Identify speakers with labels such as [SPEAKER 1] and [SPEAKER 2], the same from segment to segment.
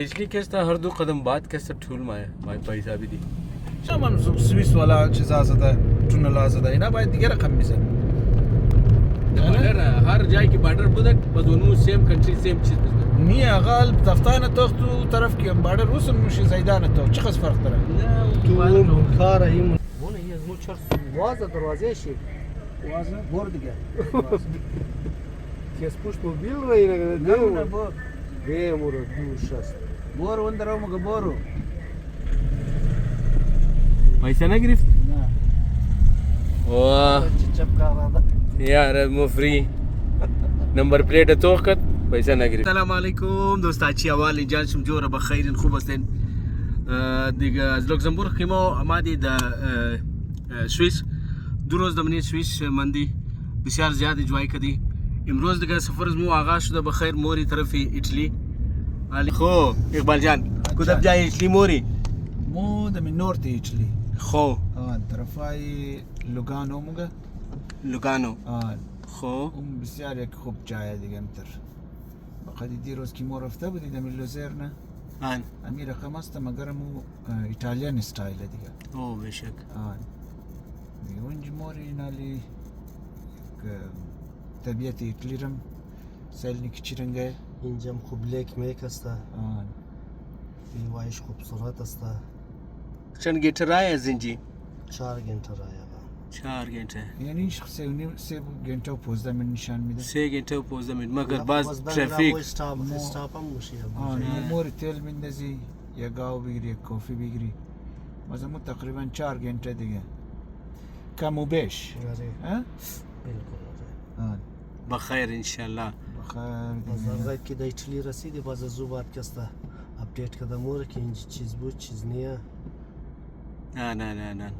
[SPEAKER 1] पिछली किस्त हर 2 कदम बाद किस्त ठूल माय पैसा भी दी
[SPEAKER 2] شامم سوئیس والا چیز آزاده تونل آزاده اینا باید دیگه رقم میزن
[SPEAKER 1] هر جای کی بارڈر بودک بدونو سیم کنټری سیم چیز بزنه
[SPEAKER 2] نیه اقل تفتانه تاختو طرف که بارڈر وصل میشه زیدانه تو چه قصد فرق داره
[SPEAKER 3] تو کار این اون یه زو چرس وازه دروازه شي
[SPEAKER 2] وازه بور دیگه
[SPEAKER 3] کیس پوش موبیل رای نه
[SPEAKER 2] نه بور
[SPEAKER 3] به مور دوش است
[SPEAKER 2] بور وندرو مگه بورو
[SPEAKER 1] पैसा ना गिरफ्त
[SPEAKER 2] نه
[SPEAKER 1] वाह
[SPEAKER 3] چپ کار ده
[SPEAKER 1] यार मो फ्री نمبر پلیت توقت पैसा ना गिरफ्त السلام علیکم دوستاچی اول جان شم جوره بخیر خوب هستین دیگه از لوکزامبورگ که ما آمدید سوئیس 2 روز دمنی سوئیس مندی بسیار زیاد انجوای کردی امروز دیگه سفر مو آغاز شده بخیر موری طرف ایتالی علی خو اقبال جان کدام جای ایتالی موری
[SPEAKER 2] مو ده من نورت ایتالی
[SPEAKER 1] خو
[SPEAKER 2] طرفای لوگانو مگه
[SPEAKER 1] لوگانو خو
[SPEAKER 2] اون بسیار یک خوب جایه دیگه امتر بقیدی دیروز که ما رفته بودی دمی لوزر نه
[SPEAKER 1] آن
[SPEAKER 2] امی رقم است مگر مو ایتالیان استایل دیگه
[SPEAKER 1] او بشک
[SPEAKER 2] دیگه اونجا موری نالی طبیعت ایتالی رم سیلنیک چی رنگه
[SPEAKER 3] اینجا خوب لیک میک است وایش خوبصورت است
[SPEAKER 1] چند گیتر رای از اینجی
[SPEAKER 3] 4 گنته رای
[SPEAKER 1] 4 گنته
[SPEAKER 2] یعنی 3 گنته و 15 من نشان میده
[SPEAKER 1] 3 گنته و 15 منت مگر باز ترافیک
[SPEAKER 3] استاپ هم میشه
[SPEAKER 2] موری تیل میندازی یا گاو بگیری یا کافی بگیری مثلا مو تقریبا 4 گنته دیگه کم و بیش
[SPEAKER 3] بالکل
[SPEAKER 1] بخیر انشالله
[SPEAKER 2] بخیر
[SPEAKER 3] بازار که در ایتالی رسیدی باز زو باید کسته اپدیت کردم موره که اینجا چیز بود چیز نیه
[SPEAKER 1] نه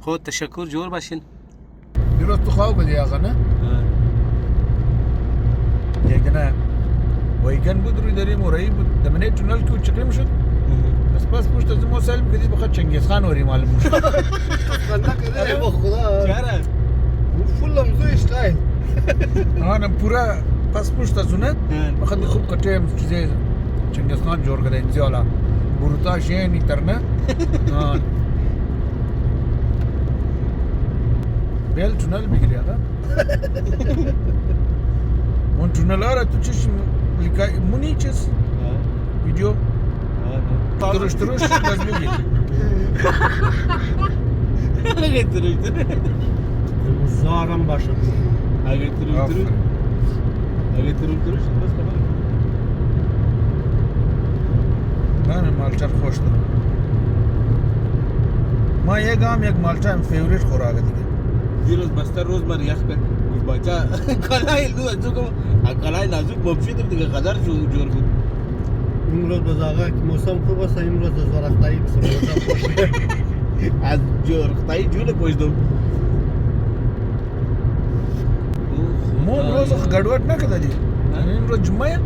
[SPEAKER 1] خود تشکر جور باشین
[SPEAKER 2] دیروز تو خواه بودی آقا نه؟ یک دنه ویگن بود روی داریم و رایی بود دمنه تونل که چقیم شد بس پشت از ما سلم کدید بخواد چنگیز خان وری معلوم شد
[SPEAKER 3] خنده کده با خدا
[SPEAKER 1] چرا؟
[SPEAKER 3] فول هم زو اشتایل
[SPEAKER 2] آنم پورا پس پشت از اونه بخواد خوب کتیم چیزی چنگیز خان جور کده اینجا حالا بروتا شینی ترنه بیل تونل بگیری آقا اون تونل ها را تو چش مونی چیز ویدیو تروش باز بگیر
[SPEAKER 1] اگه تروش
[SPEAKER 3] زارم باشه
[SPEAKER 1] اگه تروش بس خبر
[SPEAKER 2] من مالچا خوش دارم ما یک مالچا هم فیوریت خوراکه دیگه
[SPEAKER 1] دیروز بستر روز من یخ کرد بچا کلای دو از کو کلای نازک مفید دیگه قدر جور بود
[SPEAKER 3] امروز بازار که موسم خوب است امروز زرختایی بسیار خوش
[SPEAKER 1] از جورختایی جوله پوشیدم
[SPEAKER 2] مو امروز گډوډ نه کړی دی امروز جمعه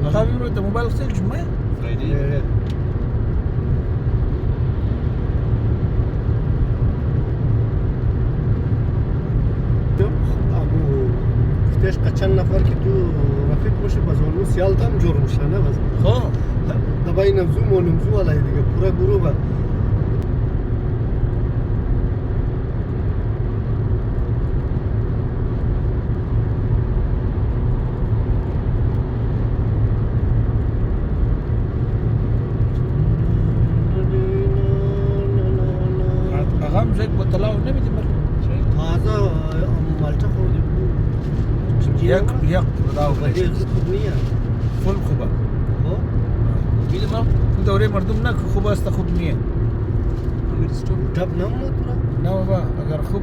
[SPEAKER 2] هغه امروز د موبایل سیل جمعه
[SPEAKER 1] فرایډے
[SPEAKER 3] تیش چند نفر که تو رفیق باشه باز اونو سیال هم جور میشه نه باز
[SPEAKER 2] خب
[SPEAKER 3] دبای نمزو و نمزو علای دیگه پورا گروه
[SPEAKER 2] هغه هم زیک بطلاو نمیدی مر
[SPEAKER 3] تازه مالټه خوردی
[SPEAKER 2] یک بطلاو
[SPEAKER 3] بدی خوب نیه
[SPEAKER 2] فل خوبه
[SPEAKER 3] خب
[SPEAKER 1] بیل ما
[SPEAKER 2] دوره مردم نه خوب است خوب نیه
[SPEAKER 3] دب نمونه تو
[SPEAKER 2] نه بابا اگر خوب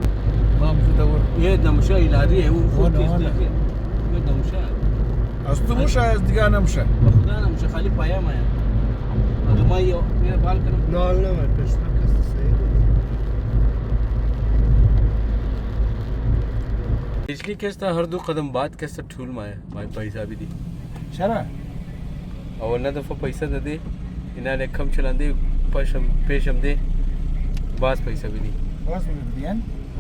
[SPEAKER 2] ما دور
[SPEAKER 1] یه نمشه ایلاریه او خوب
[SPEAKER 2] نه
[SPEAKER 1] یه نمشه
[SPEAKER 2] از تو موشه از دیگه نمشه
[SPEAKER 1] خدا نمشه خالی پایا ما اگه ما یه بال کنم
[SPEAKER 3] نه ما پشتر کست صحیح
[SPEAKER 1] पिछली किस्त हर 2 कदम बाद किस्त ठूल माय पैसा भी दी
[SPEAKER 2] چرا
[SPEAKER 1] اول نه دفعه پیسہ ده دی اینا له کم چلاندې پیشم دی باز پیسہ بھی دی
[SPEAKER 2] باز میدین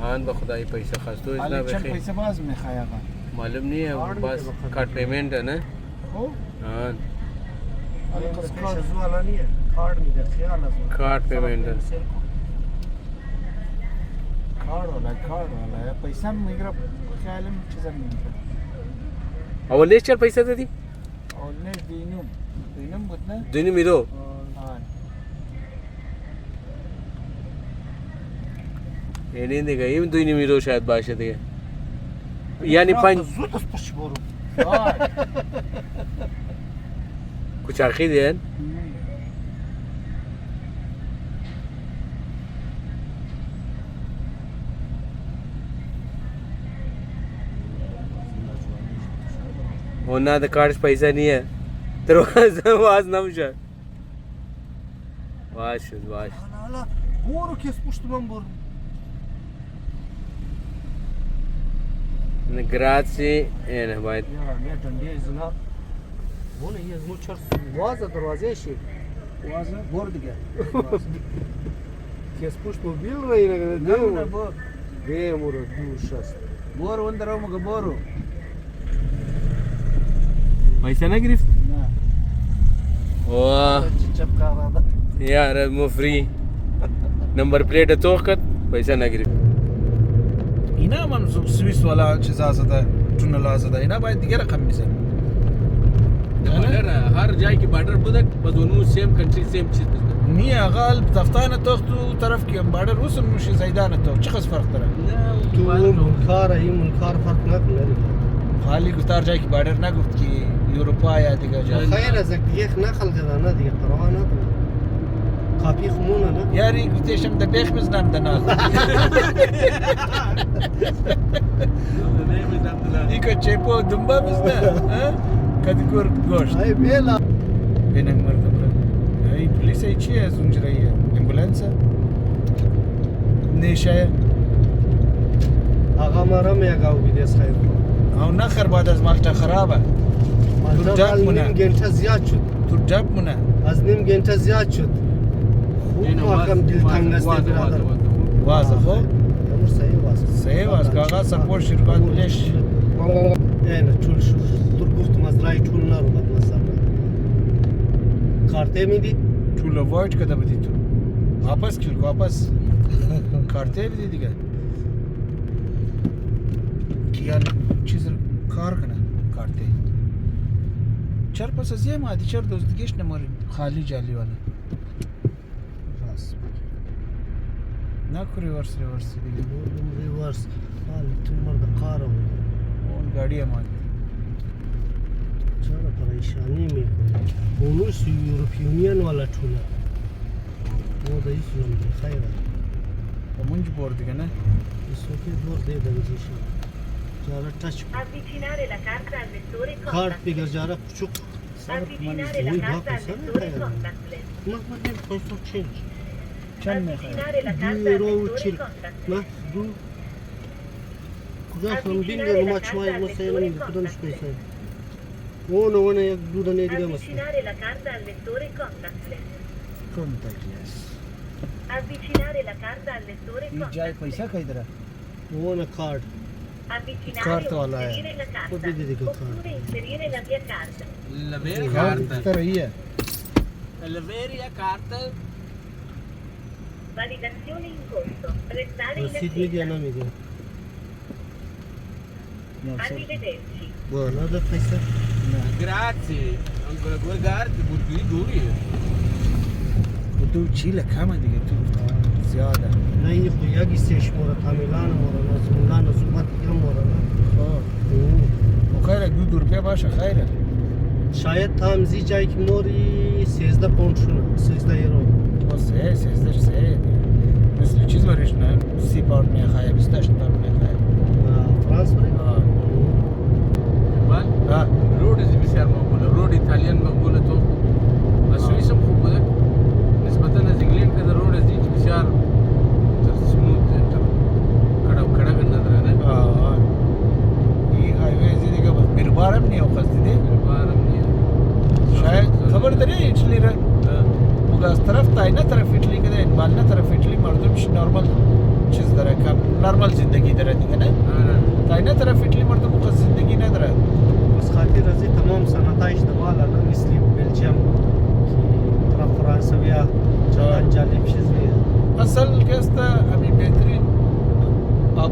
[SPEAKER 1] آن به خدای پیسہ خواستو
[SPEAKER 2] حالا
[SPEAKER 1] اجنا
[SPEAKER 2] چند
[SPEAKER 1] بخیر
[SPEAKER 2] پیسه باز میخوای آقا
[SPEAKER 1] معلوم نہیں ہے باز کارت پیمنٹ ہے نا
[SPEAKER 2] خب
[SPEAKER 1] آن कार्ड पेमेंट
[SPEAKER 2] कार्ड पैसा मिgra خیال من چیزا میگیره
[SPEAKER 1] اولش چند پیسه دادی؟
[SPEAKER 2] اولش دینم بود نه؟
[SPEAKER 1] دینم میدو یعنی دیگه این دینم میدو شاید باشه دیگه یعنی پنج
[SPEAKER 3] زود است پشت برو
[SPEAKER 1] کوچرخی دیگه होना तो कार्ड पैसा नहीं है तो वाज नमशा वाश वाश
[SPEAKER 3] برو که پشت من برو
[SPEAKER 1] grazie نه باید
[SPEAKER 3] یا دنده زنا اون یه زمو چر واز دروازه شي واز برو دیگه که پشت موبیل رای نه نه برو به مرو دوش است
[SPEAKER 2] برو اون درو مگه برو
[SPEAKER 1] पैसा ना गिरफ्त
[SPEAKER 2] نه
[SPEAKER 1] वाह
[SPEAKER 3] چپ کارا
[SPEAKER 1] यार मो फ्री नंबर प्लेट توقت पैसा ना गिरफ्त
[SPEAKER 2] اینا منظور سوئیس والا چیز آزاده تونل آزاده اینا باید دیگه رقم میزن
[SPEAKER 1] بارڈر ہر جائے کی بارڈر بدک بدونو سیم کنٹری سیم چیز
[SPEAKER 2] نیه غالب تفتانه تو طرف کې بارډر وسن مشي زیدانه تو چه خاص فرق داره
[SPEAKER 3] تو منکار ای منکار فرق نکنه
[SPEAKER 2] خالی گفتار جای کی بارډر نگفت که اروپا یا دیگه جای
[SPEAKER 3] خیر از یک نخل نه دیگه پروا نداره کافی خمونه نه
[SPEAKER 2] یاری گفتشم د بیخ مزنم د ناز ایکو چپو دنبا مزنه کدگور گوشت
[SPEAKER 3] ای بیلا
[SPEAKER 2] بینم مردم را ای پلیس ای چی از اونجا رایه امبولانس نیشه
[SPEAKER 3] آقا مرا میگاو بیدس خیر
[SPEAKER 2] او نخر بعد از مالتا خرابه
[SPEAKER 3] مالتا نیم گنټه زیاد شد
[SPEAKER 2] ترجاب مونه
[SPEAKER 3] از نیم گنټه زیاد شد خوب ماکم دلتنگ است برادر
[SPEAKER 2] وازه خو
[SPEAKER 3] امور صحیح وازه
[SPEAKER 2] صحیح واز کاغذ سپورت شروع بلش
[SPEAKER 3] اینه چول شد تو گفتم از رای چول نرو بعد مثلا کارته میدی
[SPEAKER 2] چول وایت کده بدی تو واپس کیل واپس کارته بدی دیگه کیال چیز کار کنه کارته چر پس از یه مادی چر دوست دیگهش نماری خالی جالی والا
[SPEAKER 3] راست
[SPEAKER 2] نکو ریورس دیگه
[SPEAKER 3] ریورس حال تو مرد قاره
[SPEAKER 2] اون گاڑی مادی
[SPEAKER 3] چرا پریشانی میکنه اونوس یورپیونین والا چوله او دا ایسلام دی خیره
[SPEAKER 2] منج بور دیگه نه
[SPEAKER 3] ایسوکی دور دی دنجیشن جارا ټچ
[SPEAKER 4] Avvicinare la carta al lettore
[SPEAKER 3] کارت
[SPEAKER 4] contact.
[SPEAKER 3] بگیر جارا پچوک
[SPEAKER 4] Avvicinare la carta al lettore contactless.
[SPEAKER 3] محمد نیم پیسو چنج
[SPEAKER 2] چند میخواه
[SPEAKER 4] Avvicinare la carta al
[SPEAKER 3] یورو
[SPEAKER 4] lettore
[SPEAKER 3] چیل
[SPEAKER 4] contact.
[SPEAKER 3] نه دو خدا خواهم بینگر رو مچمای مسایل نمی کدامش پیسه اونه یک دو دنه دیگه مسایل
[SPEAKER 4] Avvicinare la carta al lettore contactless.
[SPEAKER 2] کنتاکلیس
[SPEAKER 4] Avvicinare la carta al lettore
[SPEAKER 2] این جای
[SPEAKER 4] contact.
[SPEAKER 2] پیسه که داره
[SPEAKER 3] اونه کارت
[SPEAKER 4] Avvicinare
[SPEAKER 2] Carta
[SPEAKER 4] o
[SPEAKER 2] wala hai.
[SPEAKER 4] inserire la carta.
[SPEAKER 3] Poi vedi che
[SPEAKER 4] Oppure inserire la mia carta.
[SPEAKER 1] La vera
[SPEAKER 2] کارت
[SPEAKER 1] carta.
[SPEAKER 2] تر ایه
[SPEAKER 1] La vera carta.
[SPEAKER 4] Validazione in corso. Restare in
[SPEAKER 3] رسید میگه یا
[SPEAKER 4] attesa.
[SPEAKER 3] نمیگه
[SPEAKER 4] Arrivederci.
[SPEAKER 3] نه پیسه
[SPEAKER 1] Grazie. Ancora due carte, pure due.
[SPEAKER 2] تو چی لکمه دیگه تو زیاده
[SPEAKER 3] نه این خو یکی سیش مورا تامیلان مورا نزمولان نزومت دیگه مورا نه
[SPEAKER 2] خب خیره دو روپیه باشه خیره
[SPEAKER 3] شاید تامزی جایی که موری 13 پوند شونه 13 یورو
[SPEAKER 2] او سه سیزدش سه مثل چیز بریش نه 30 پاوند میخواه 28 پاوند میخواه
[SPEAKER 3] فرانس بری
[SPEAKER 1] بل
[SPEAKER 2] ها
[SPEAKER 1] روड بسیار مقبوله روड ایتالیان مقبوله تو سوئیس هم خوب بوده نسبتا از انگلند که در روड از دیج بسیار سموت کڑا کرنا داره نه
[SPEAKER 2] این هایوی دیگه بس بیربارم نیه او قصدی دی
[SPEAKER 1] بارم نیه
[SPEAKER 2] شاید خبر داری ایتلی را مگه از طرف تا اینا طرف ایتلی که این بالنا طرف ایتلی مردمش نرمال چیز داره کم نرمال زندگی داره دیگه نه تا اینا طرف ایتلی مردم خود زندگی نداره
[SPEAKER 3] بس خاطر از تمام صنعتایش دواله نه مثل بلژیم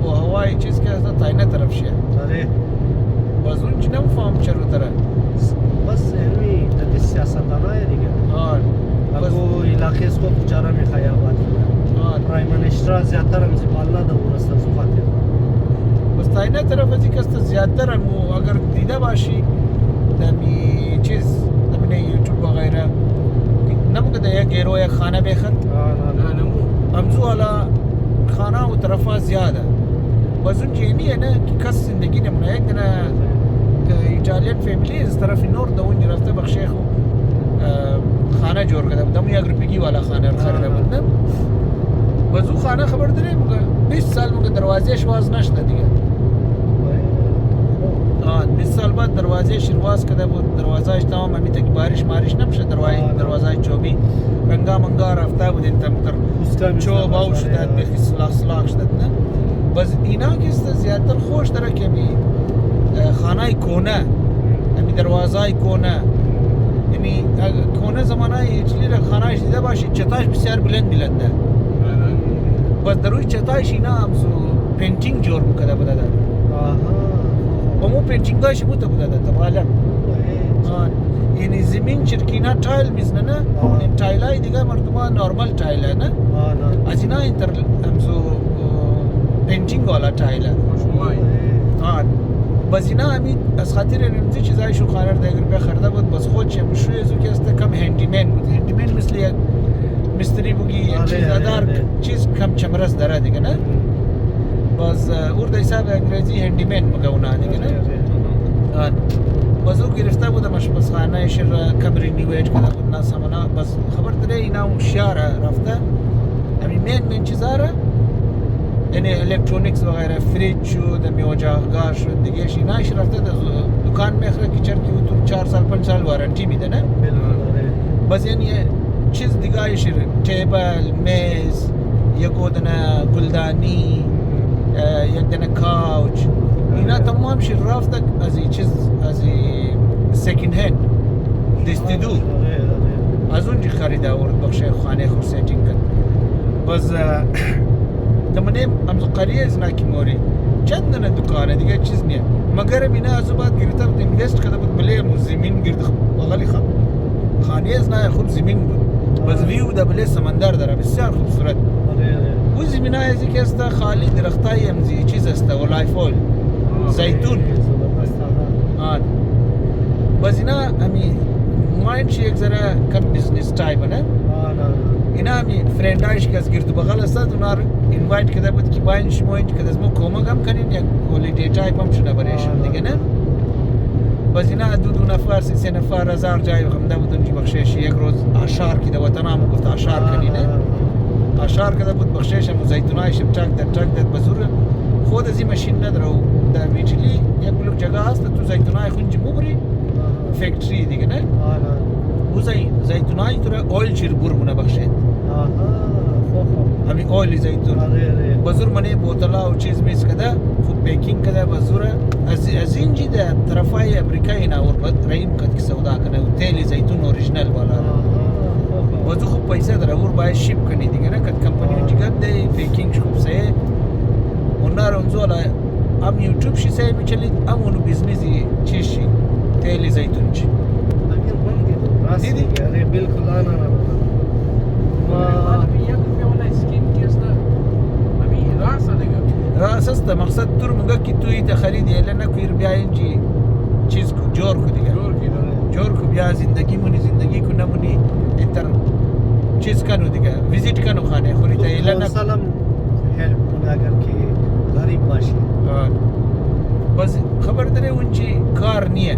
[SPEAKER 2] آب و هوای چیز که از تاینه طرف شه
[SPEAKER 3] آره
[SPEAKER 2] باز اون چی نمیفهم چرا تره
[SPEAKER 3] بس علمی در سیاستدانای دیگه
[SPEAKER 2] بس
[SPEAKER 3] اگو علاقه اسکو بچاره میخوای آباد کنه پرایم منیستر زیادتر هم زباله ده ورسته زخاطر
[SPEAKER 2] بس تاینه طرف از اینکه زیادتر هم اگر دیده باشی دمی چیز دمی یوتیوب و غیره نمو که یک گیرو یک خانه بخر
[SPEAKER 3] نه نمو
[SPEAKER 2] امزو حالا خانه و طرفا زیاده بس اون جینیه نه که کس زندگی نمونه یک دنه ایتالیان فیملی از طرف نورد اونجا رفته بخشیخ خانه جور کرده بود یک روپیگی والا خانه رو خریده بود نه بس اون خانه خبر داری مگه 20 سال مگه دروازهش واز نشده دیگه 20 سال بعد دروازهش واز کرده بود دروازهش تمام همی تک بارش مارش نمیشه دروازه چوبی رنگا منگا رفته بود این تر چوب او شده بخی سلاخ شده نه بس اینا که است زیادتر خوش داره که می خانه کونه همی دروازه کونه یعنی کونه زمانه ایتلی را خانهش دیده باشی چتاش بسیار بلنده بس در روی چتاش اینا همسو پینتینگ جور میکده بوده ده امو پینتینگ هایش بوده ده تبالا یعنی زمین چرکینا تایل میزنه نه این تایل های دیگه مردمان نورمال تایل نه از اینا اینتر همسو پینتینگ والا تایل بس اینا همی از خاطر رمزی چیزایشون خانه رو دیگر بخرده بود بس خود چه مشروع ازو که است کم هندیمن بود هندیمن مثل یک مستری بگی چیزادار چیز کم چمرس داره دیگه نه بس ارد حساب انگریزی هندیمن مگه اونا دیگه نه بس او گرفته بودمش بس خانه شر کم رینیویت کرده بود ناس همانا بس خبر داره اینا شیاره رفته همی من چیزاره یعنی الکترونیکس وغیره فریج شد می اجاقگاه شد دیگه ایناش رفته دکان میخره که چرکی تو 4 سال 5 سال وارنتی میده نه بس یعنی چیز دیگه ایش تیبل میز یک دونه گلدانی یک دونه کاوچ اینا تمام شیر رفته از این چیز از این سکند هند دستی دو از اونجا خریده ورد بخش خانه خود سیتینگ کرد بس دمنیم امز قریه از ناکی موری چند دنه دکانه دیگه چیز نیه مگر اینا از بعد گرفته بود اینوست کرده بود بله زمین گرد بغلی خانه از نه خوب زمین بود بس ویو ده بله سمندر داره بسیار خوبصورت او زمین های ازی که است خالی درختای امزی چیز است ولای فول زیتون بس اینا همی مایند چی یک ذره کم بیزنس تایپ نه اینا همی فرندایش که از گرد بغل است اونا اینوایت کرده بود که باین شما اینجا که دزمو کمک هم کنین یک هولیدی تایپ هم شده برایشون دیگه نه بس اینا دو نفر سه نفر 1000 جای خمده بود اونجا بخشش یک روز آشار که ده وطن هم گفت آشار کنین آشار کرده بود بخشش هم زیتونایش هم چک در بزور خود از این ماشین نداره و در بیچلی یک بلوک جگه هست تو زیتونای خونجی مبری فکتری دیگه نه او زیتونای تو را اویل چیر برمونه بخشید همین اویل زیتون بزور منه بوتلا و چیز میز کده خوب پیکینگ کده بزور از اینجی ده طرفای امریکایی نا اور رئیم کد که سودا کنه و تیل زیتون اوریجنال بالا بزور خوب پیسه داره اور باید شیپ کنی دیگه نه کد کمپانی اونجی کد ده پیکینگ خوب سه اونا رو انزولا ام یوتیوب شی سه میچلید ام اونو بیزنیزی چیشی تیل زیتون چی
[SPEAKER 3] دیدی؟ آره بالکل آنا
[SPEAKER 2] راس است مقصد تور مگه کی توی ته خریدی لنه کویر بیا اینجی چیز کو جور کو دیگه جور کو بیا زندگی کو نمونی انتر چیز کنو دیگه ویزیت کنو خانه خوری ته لنه
[SPEAKER 3] سلام هلپ کنه اگر کی غریب باشی
[SPEAKER 2] بس خبر داره اونجی کار نیه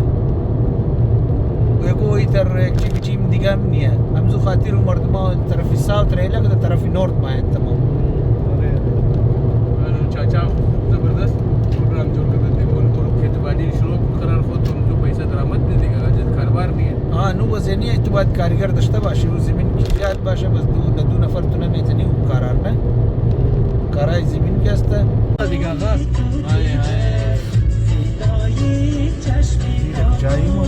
[SPEAKER 2] یکو ایتر چیم دیگه هم نیه همزو خاطر مردمان طرفی ساوت ریله که طرفی نورد ماین تمام
[SPEAKER 1] چاچا زبردست پروگرام جوړ کړی دی ول ټول کېټبانی شروع قرار خو ته جو پیسې درآمد دي دیگه اجازه کاروبار نه
[SPEAKER 2] نو وزنی تو باید کارگر داشته باشی و زمین کی زیاد باشه بس دو نفر تو نمیتونی قرار نه کارای زمین کی است
[SPEAKER 3] دیگه آقا
[SPEAKER 2] جایی مو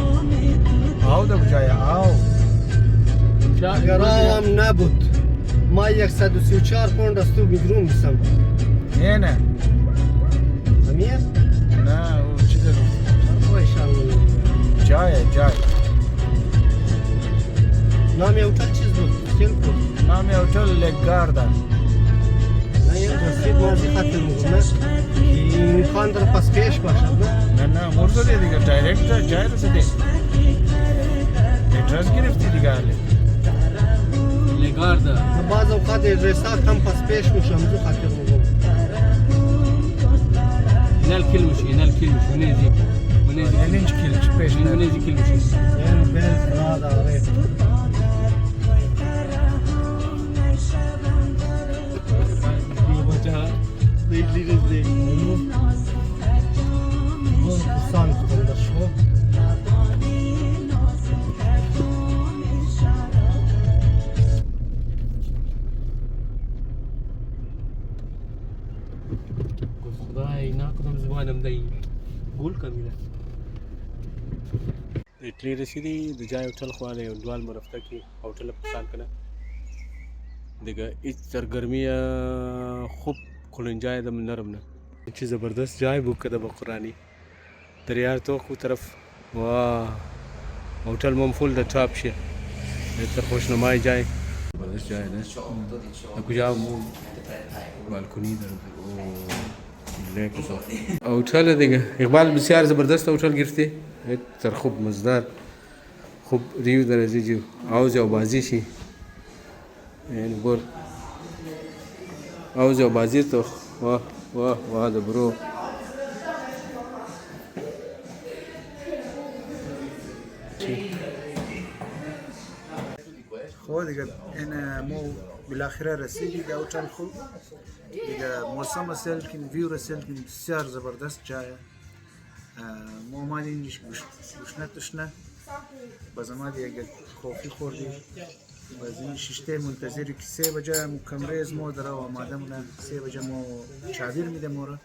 [SPEAKER 2] آو ده جای آو
[SPEAKER 3] اگر آوام نبود ما 134 پوند از تو بیدرون میسم
[SPEAKER 2] نه
[SPEAKER 3] گرمیه؟
[SPEAKER 2] نه او چیزه
[SPEAKER 3] بایشان
[SPEAKER 2] جای
[SPEAKER 3] نام هتل چیز بود؟ خیلی بود.
[SPEAKER 2] نام هتل لگاردا.
[SPEAKER 3] نه یک رسید مازی خاطر میگم نه امکان داره پس پیش باشد نه؟
[SPEAKER 2] نه مرزوده دیگه دایرکت جای رسیده. ادرس گرفتی دیگه حالی.
[SPEAKER 1] لگاردا
[SPEAKER 3] بعض اوقات ادرسات هم پس پیش میشم زو خاطر میگم
[SPEAKER 1] هنال كلمش منيزي
[SPEAKER 2] Nelinci kilç peşine.
[SPEAKER 1] منيزي كلمش
[SPEAKER 3] yani ben burada arayayım bu kusan kutuda şu
[SPEAKER 1] خدای ناکدم زبانم دی ګول کمی ده اټلی رسیدي د جای هوټل خواله یو دوال مرفته کې هوټل پسان کنه دیگه هیچ سرگرمی خوب کلنجای دم نرم نه چه زبردست جای بوک کده با قرآنی دریار تو کو طرف واه هوټل ممفول د ټاپ شه تر خوشنمای جای زبردست جای ده کجا بالکونی در هوټل دیگه اقبال بسیار زبردست هوټل گرفته تر خوب مزدار خوب ریو درجه جو آوز و بازی شي یعنی ګور آوز و بازی تو واه واه واه د برو
[SPEAKER 2] خو دیگه این مو بالاخره رسیدی به هتل خوب دیگه موسم اصل که ویو رسیل که بسیار زبردست جایه ما اومدیم گوشنه تشنه باز اومدی اگه کافی خوردی باز این شیشته منتظری که 3 بجه مو کمره از ما داره و آماده مونه 3 بجه ما چادر میده ما رو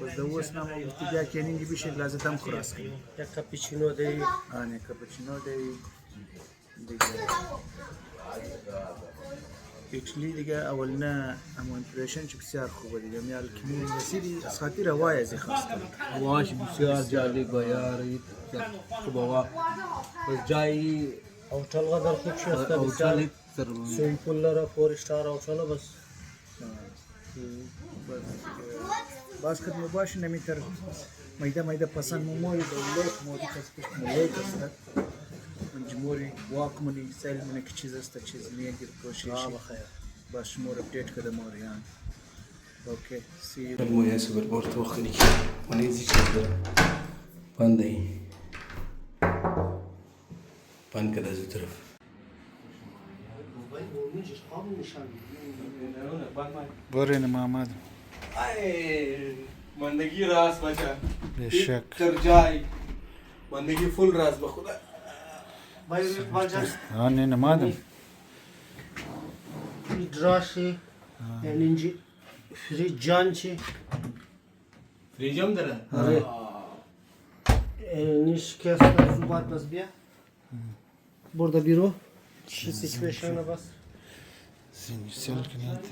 [SPEAKER 2] باز دوست نمو گفتی بیا کنینگی بیشه لازم هم خراس کنیم
[SPEAKER 3] یک کاپیچینو دی
[SPEAKER 2] آنه کپچینو دی دیگه ایتلی دیگه اولنا اما امپریشن چه بسیار خوبه دیگه میال کمی رسیدی از خاطر هوای ازی خواستم
[SPEAKER 1] هواش بسیار جالب و یاری خوب هوا بس جایی
[SPEAKER 3] هتل قدر خوب شد
[SPEAKER 1] هوټل تر
[SPEAKER 3] سویم پول لره 4 استار هتل بس
[SPEAKER 2] باز kad mu baš ne mitar majda pasan mu mori da ulot mori kaspiš mu ulot asta مجموعي واقمني سالم منك چیز است چیز میگیر کوشش
[SPEAKER 3] بخیر
[SPEAKER 2] باش مور اپدیت کده مور یان اوکی سی
[SPEAKER 1] المويه سوبر بورت وخلي ونيزي كده باندي بان كده زي طرف
[SPEAKER 2] برین محمد
[SPEAKER 1] اي مندگی راس بچا
[SPEAKER 2] بشک
[SPEAKER 1] ترجای مندگی فول راس بخدا
[SPEAKER 2] آنه نمادم
[SPEAKER 3] دراشی یعنی اینجی فریجانچی
[SPEAKER 1] فريجم دره
[SPEAKER 3] آره نیش کسر زوبات بس بیا burada biro şu situation bas
[SPEAKER 2] Seni güzel kınaydı.